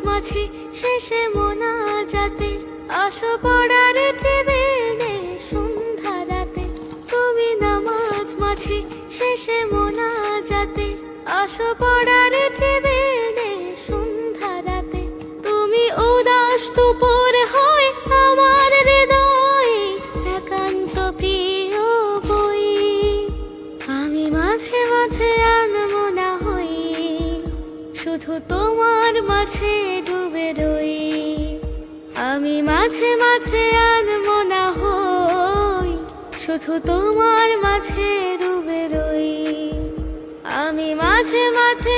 মাঝে শেষে মোনাজাতে আসো পড়ার টেবিলে সন্ধ্যা রাতে। তুমি নামাজ মাঝে শেষে মোনাজাতে আসো পড়ার টেবিলে সন্ধ্যা রাতে। তুমি উদাস দুপুর হয় আমার হৃদয়ে একান্ত প্রিয় বই। আমি মাঝে মাঝে আনমনা হই, শুধু তোমার মাঝে ডুবে রই। আমি মাঝে মাঝে আনমনা হই, শুধু তোমার মাঝে ডুবে রই। আমি মাঝে মাঝে